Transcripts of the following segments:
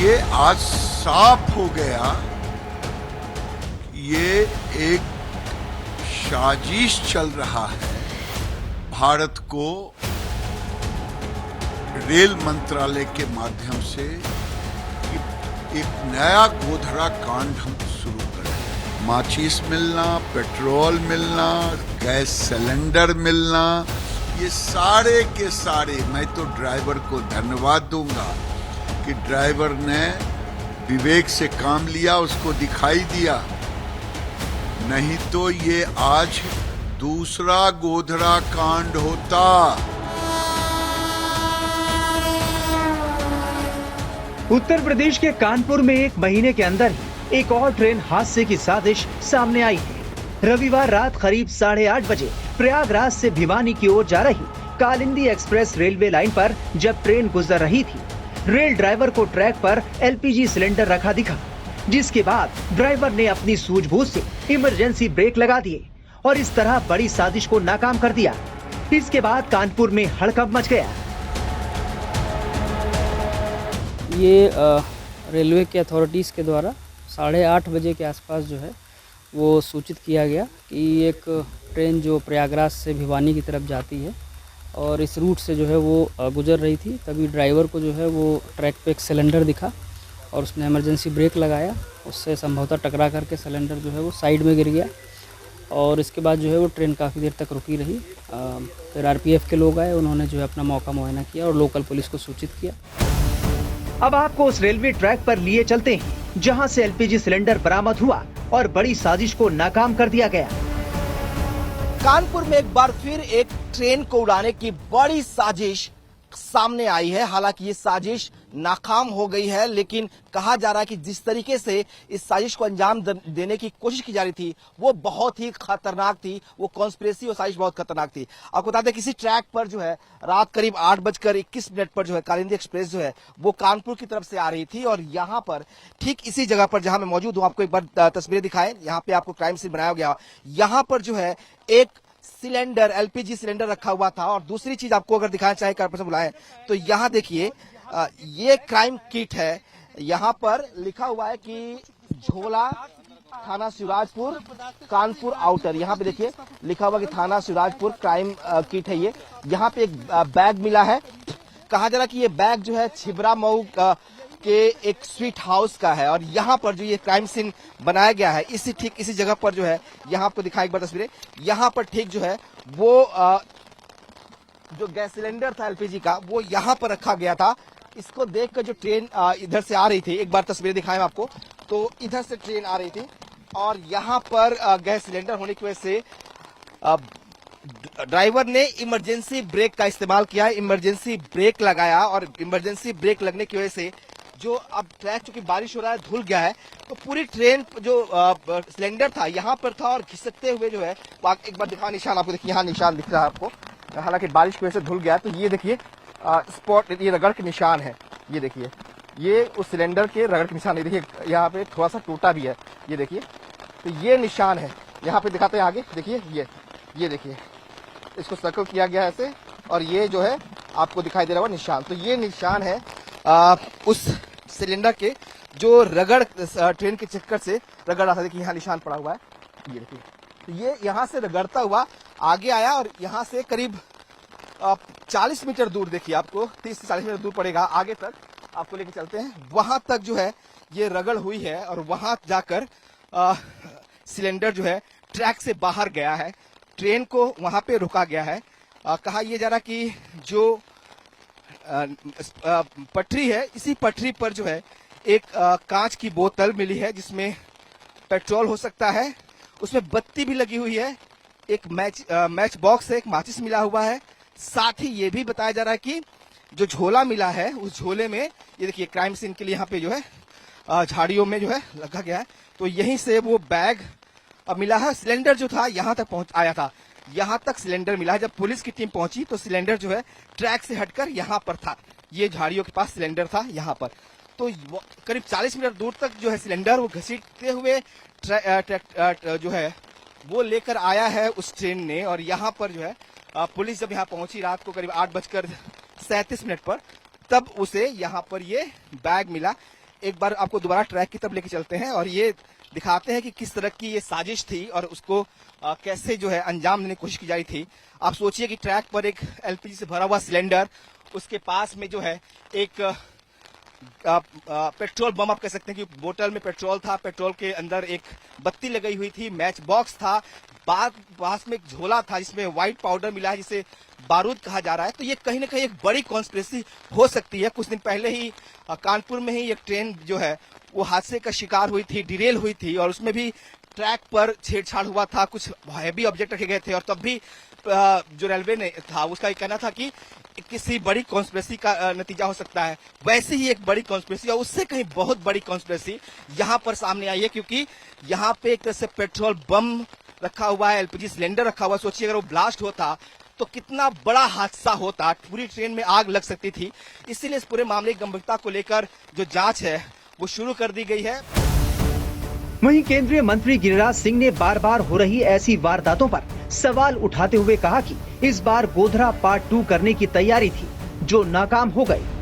ये आज साफ हो गया, ये एक साजिश चल रहा है भारत को रेल मंत्रालय के माध्यम से एक नया गोधरा कांड हम शुरू करें। माचिस मिलना, पेट्रोल मिलना, गैस सिलेंडर मिलना, ये सारे के सारे, मैं तो ड्राइवर को धन्यवाद दूंगा कि ड्राइवर ने विवेक से काम लिया, उसको दिखाई दिया। नहीं तो ये आज दूसरा गोधरा कांड होता। उत्तर प्रदेश के कानपुर में एक महीने के अंदर ही एक और ट्रेन हादसे की साजिश सामने आई है। रविवार रात करीब 8:30 बजे प्रयागराज से भिवानी की ओर जा रही कालिंदी एक्सप्रेस रेलवे लाइन पर जब ट्रेन गुजर रही थी, रेल ड्राइवर को ट्रैक पर एलपीजी सिलेंडर रखा दिखा, जिसके बाद ड्राइवर ने अपनी सूझबूझ से इमरजेंसी ब्रेक लगा दिए और इस तरह बड़ी साजिश को नाकाम कर दिया। इसके बाद कानपुर में हड़कंप मच गया। ये रेलवे के अथॉरिटीज़ के द्वारा 8:30 बजे के आसपास जो है वो सूचित किया गया कि एक ट्रेन जो प्रयागराज से भिवानी की तरफ जाती है और इस रूट से जो है वो गुजर रही थी। तभी ड्राइवर को जो है वो ट्रैक पे एक सिलेंडर दिखा और उसने इमरजेंसी ब्रेक लगाया, उससे संभवतः टकरा करके सिलेंडर जो है वो साइड में गिर गया और इसके बाद जो है वो ट्रेन काफ़ी देर तक रुकी रही। फिर आरपीएफ के लोग आए, उन्होंने जो है अपना मौका मुआयना किया और लोकल पुलिस को सूचित किया। अब आपको उस रेलवे ट्रैक पर लिए चलते हैं जहां से एलपीजी सिलेंडर बरामद हुआ और बड़ी साजिश को नाकाम कर दिया गया। कानपुर में एक बार फिर एक ट्रेन को उड़ाने की बड़ी साजिश सामने आई है। हालांकि ये साजिश नाकाम हो गई है, लेकिन कहा जा रहा है कि जिस तरीके से इस साजिश को अंजाम देने की कोशिश की जा रही थी वो बहुत ही खतरनाक थी। वो कॉन्स्पिरेसी और साजिश बहुत खतरनाक थी। आपको बता दें किसी ट्रैक पर जो है रात करीब 8:21 पर जो है कालिंदी एक्सप्रेस जो है वो कानपुर की तरफ से आ रही थी और यहाँ पर ठीक इसी जगह पर जहां मैं मौजूद हूँ, आपको एक बार तस्वीरें दिखाएं। यहाँ पे आपको क्राइम सीन बनाया गया। यहाँ पर जो है एक सिलेंडर, एलपीजी सिलेंडर रखा हुआ था। और दूसरी चीज आपको अगर दिखाना चाहे कारपोरेशन बुलाएं तो यहाँ देखिए, ये क्राइम किट है। यहाँ पर लिखा हुआ है कि झोला थाना शिवराजपुर कानपुर आउटर। यहाँ पे देखिए लिखा हुआ कि थाना शिवराजपुर क्राइम किट है। ये यहाँ पे एक बैग मिला है। कहा जा रहा है कि ये बैग जो है छिबरा मऊ के एक स्वीट हाउस का है और यहाँ पर जो ये क्राइम सीन बनाया गया है ठीक इसी जगह पर जो है, यहाँ आपको दिखाएं एक बार तस्वीरें। यहाँ पर ठीक जो है वो जो गैस सिलेंडर था एलपीजी का वो यहाँ पर रखा गया था। इसको देखकर जो ट्रेन इधर से आ रही थी, एक बार तस्वीरें दिखाएं आपको, तो इधर से ट्रेन आ रही थी और यहाँ पर गैस सिलेंडर होने की वजह से ड्राइवर ने इमरजेंसी ब्रेक का इस्तेमाल किया, इमरजेंसी ब्रेक लगाया और इमरजेंसी ब्रेक लगने की वजह से जो अब ट्रैक, चूंकि बारिश हो रहा है, धुल गया है, तो पूरी ट्रेन जो सिलेंडर था यहाँ पर था और घिसकते हुए जो है, एक बार दिखा निशान आपको, देखिए यहाँ निशान दिख रहा है आपको। हालांकि बारिश की वजह से धुल गया, तो ये देखिए स्पॉट, ये रगड़ के निशान है। ये देखिए, ये उस सिलेंडर के रगड़ के निशान है। देखिए यहाँ पे थोड़ा सा टूटा भी है, ये देखिए, तो ये निशान है। यहाँ पे दिखाते हैं आगे, देखिए ये देखिए, इसको सर्कल किया गया है ऐसे और ये जो है आपको दिखाई दे रहा होगा निशान। तो ये निशान है उस सिलेंडर के जो रगड़ ट्रेन के चक्कर से रगड़ रहा था। देखिए यहाँ निशान पड़ा हुआ है, ये देखिए। तो ये यहाँ से रगड़ता हुआ आगे आया और यहाँ से करीब 40 मीटर दूर, देखिए आपको 30 से 40 मीटर दूर पड़ेगा, आगे तक आपको लेके चलते हैं। वहां तक जो है ये रगड़ हुई है और वहां जाकर सिलेंडर जो है ट्रैक से बाहर गया है। ट्रेन को वहां पे रोका गया है। कहा यह जा रहा कि जो पटरी है, इसी पटरी पर जो है एक कांच की बोतल मिली है जिसमें पेट्रोल हो सकता है। उसमें बत्ती भी लगी हुई है, एक मैच बॉक्स है, एक माचिस मिला हुआ है। साथ ही ये भी बताया जा रहा है कि जो झोला मिला है उस झोले में, ये देखिए क्राइम सीन के लिए यहाँ पे जो है झाड़ियों में जो है रखा गया है, तो यहीं से वो बैग मिला है। सिलेंडर जो था यहाँ तक पहुंच आया था, यहाँ तक सिलेंडर मिला है। जब पुलिस की टीम पहुंची तो सिलेंडर जो है ट्रैक से हटकर यहाँ पर था, ये झाड़ियों के पास सिलेंडर था यहाँ पर। तो करीब 40 मीटर दूर तक जो है सिलेंडर वो घसीटते हुए जो है वो लेकर आया है उस ट्रेन ने। और यहाँ पर जो है पुलिस जब यहाँ पहुंची रात को करीब 8:37 पर, तब उसे यहाँ पर ये बैग मिला। एक बार आपको दोबारा ट्रैक की तरफ लेके चलते हैं और ये दिखाते हैं कि किस तरह की ये साजिश थी और उसको कैसे जो है अंजाम देने की कोशिश की जा रही थी। आप सोचिए कि ट्रैक पर एक एलपीजी से भरा हुआ सिलेंडर, उसके पास में जो है एक पेट्रोल बम आप कह सकते हैं कि बोतल में पेट्रोल था, पेट्रोल के अंदर एक बत्ती लगाई हुई थी, मैच बॉक्स था, पास में एक झोला था जिसमें व्हाइट पाउडर मिला है जिसे बारूद कहा जा रहा है। तो ये कहीं ना कहीं एक बड़ी कॉन्स्पिरेसी हो सकती है। कुछ दिन पहले ही कानपुर में ही एक ट्रेन जो है वो हादसे का शिकार हुई थी, डिरेल हुई थी और उसमें भी ट्रैक पर छेड़छाड़ हुआ था, कुछ हैवी ऑब्जेक्ट रखे गए थे और तब भी जो रेलवे ने था उसका कहना था कि किसी बड़ी कॉन्स्पिरेसी का नतीजा हो सकता है। वैसे ही एक बड़ी कॉन्स्पिरेसी और उससे कहीं बहुत बड़ी कॉन्स्पिरेसी यहाँ पर सामने आई है, क्योंकि यहाँ पे एक तरह से पेट्रोल बम रखा हुआ है, एलपीजी सिलेंडर रखा हुआ है। सोचिए अगर वो ब्लास्ट होता तो कितना बड़ा हादसा होता, पूरी ट्रेन में आग लग सकती थी। इसीलिए इस पूरे मामले की गंभीरता को लेकर जो जांच है वो शुरू कर दी गई है। वहीं केंद्रीय मंत्री गिरिराज सिंह ने बार बार हो रही ऐसी वारदातों पर सवाल उठाते हुए कहा कि इस बार गोधरा पार्ट 2 करने की तैयारी थी जो नाकाम हो गई।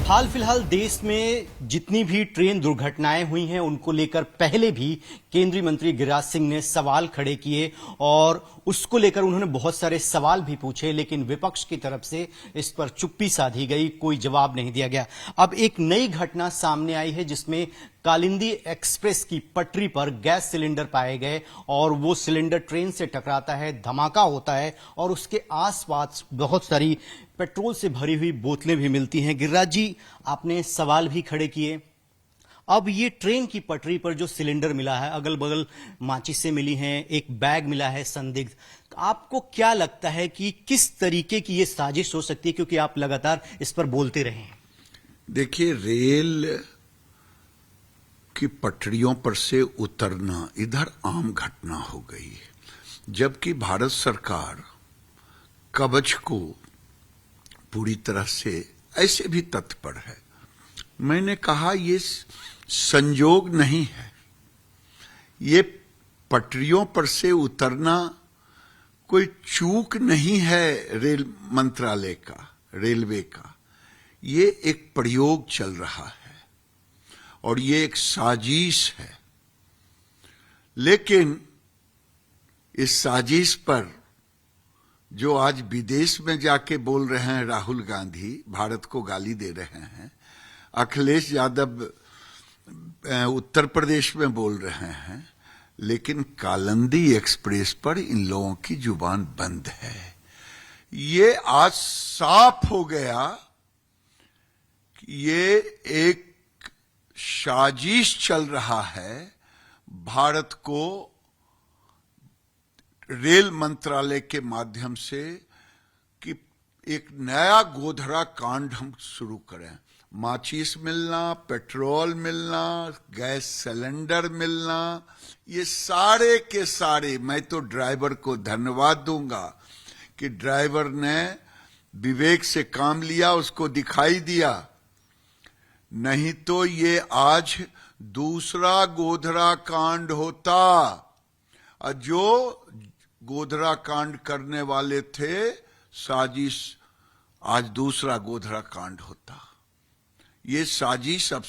हाल फिलहाल देश में जितनी भी ट्रेन दुर्घटनाएं हुई हैं उनको लेकर पहले भी केंद्रीय मंत्री गिरिराज सिंह ने सवाल खड़े किए और उसको लेकर उन्होंने बहुत सारे सवाल भी पूछे, लेकिन विपक्ष की तरफ से इस पर चुप्पी साधी गई, कोई जवाब नहीं दिया गया। अब एक नई घटना सामने आई है जिसमें कालिंदी एक्सप्रेस की पटरी पर गैस सिलेंडर पाए गए और वो सिलेंडर ट्रेन से टकराता है, धमाका होता है और उसके आसपास बहुत सारी पेट्रोल से भरी हुई बोतलें भी मिलती हैं। गिरिराज जी, आपने सवाल भी खड़े किए। अब ये ट्रेन की पटरी पर जो सिलेंडर मिला है, अगल बगल माचिसें मिली हैं, एक बैग मिला है संदिग्ध, आपको क्या लगता है कि किस तरीके की ये साजिश हो सकती है, क्योंकि आप लगातार इस पर बोलते रहे हैं? देखिए, रेल की पटरियों पर से उतरना इधर आम घटना हो गई है, जबकि भारत सरकार कवच को पूरी तरह से ऐसे भी तत्पर है। मैंने कहा ये संयोग नहीं है, ये पटरियों पर से उतरना कोई चूक नहीं है रेल मंत्रालय का, रेलवे का। ये एक प्रयोग चल रहा है और ये एक साजिश है। लेकिन इस साजिश पर जो आज विदेश में जाके बोल रहे हैं राहुल गांधी, भारत को गाली दे रहे हैं, अखिलेश यादव उत्तर प्रदेश में बोल रहे हैं, लेकिन कालिंदी एक्सप्रेस पर इन लोगों की जुबान बंद है। ये आज साफ हो गया कि ये एक साजिश चल रहा है भारत को रेल मंत्रालय के माध्यम से कि एक नया गोधरा कांड हम शुरू करें। माचिस मिलना, पेट्रोल मिलना, गैस सिलेंडर मिलना, ये सारे के सारे, मैं तो ड्राइवर को धन्यवाद दूंगा कि ड्राइवर ने विवेक से काम लिया, उसको दिखाई दिया। नहीं तो ये आज दूसरा गोधरा कांड होता और जो गोधरा कांड करने वाले थे साजिश, आज दूसरा गोधरा कांड होता। ये साजिश अब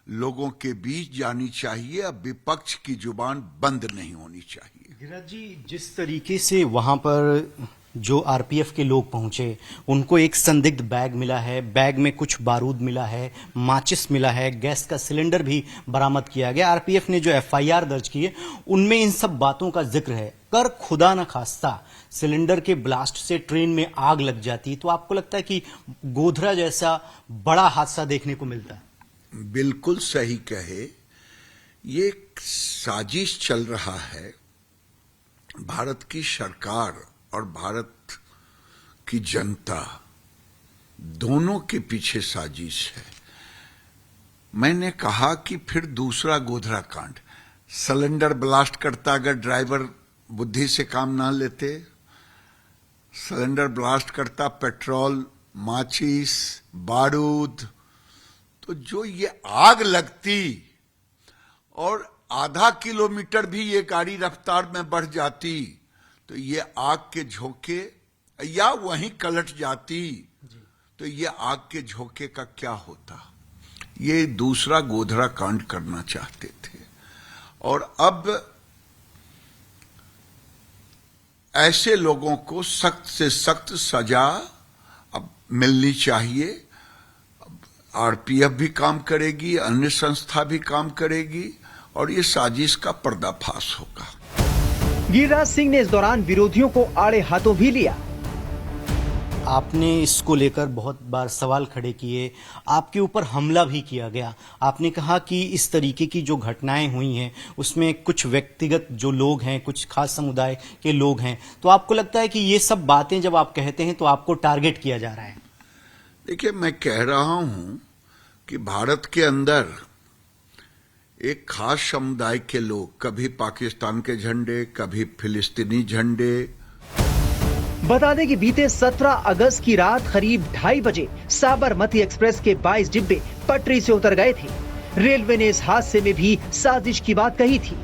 लोगों के बीच जानी चाहिए, अब विपक्ष की जुबान बंद नहीं होनी चाहिए। गिरिराज जी, जिस तरीके से वहां पर जो आरपीएफ के लोग पहुंचे, उनको एक संदिग्ध बैग मिला है, बैग में कुछ बारूद मिला है, माचिस मिला है, गैस का सिलेंडर भी बरामद किया गया। आरपीएफ ने जो एफआईआर दर्ज की है उनमें इन सब बातों का जिक्र है। कर खुदा न खास्ता सिलेंडर के ब्लास्ट से ट्रेन में आग लग जाती तो आपको लगता है कि गोधरा जैसा बड़ा हादसा देखने को मिलता है? बिल्कुल सही कहे, ये साजिश चल रहा है। भारत की सरकार और भारत की जनता दोनों के पीछे साजिश है। मैंने कहा कि फिर दूसरा गोधरा कांड, सिलेंडर ब्लास्ट करता अगर ड्राइवर बुद्धि से काम ना लेते, सिलेंडर ब्लास्ट करता, पेट्रोल, माचिस, बारूद, तो जो ये आग लगती और आधा किलोमीटर भी ये गाड़ी रफ्तार में बढ़ जाती तो ये आग के झोंके या वहीं कलट जाती तो ये आग के झोंके का क्या होता। ये दूसरा गोधरा कांड करना चाहते थे और अब ऐसे लोगों को सख्त से सख्त सजा अब मिलनी चाहिए। आरपीएफ भी काम करेगी, अन्य संस्था भी काम करेगी और ये साजिश का पर्दाफाश होगा। गिरिराज सिंह ने इस दौरान विरोधियों को आड़े हाथों भी लिया। आपने इसको लेकर बहुत बार सवाल खड़े किए, आपके ऊपर हमला भी किया गया। आपने कहा कि इस तरीके की जो घटनाएं हुई हैं उसमें कुछ व्यक्तिगत जो लोग हैं, कुछ खास समुदाय के लोग हैं, तो आपको लगता है कि ये सब बातें जब आप कहते हैं तो आपको टारगेट किया जा रहा है? देखिए, मैं कह रहा हूं कि भारत के अंदर एक खास समुदाय के लोग, कभी पाकिस्तान के झंडे, कभी फिलिस्तीनी झंडे। बता दें कि बीते 17 अगस्त की रात करीब 2:30 बजे साबरमती एक्सप्रेस के 22 डिब्बे पटरी से उतर गए थे। रेलवे ने इस हादसे में भी साजिश की बात कही थी।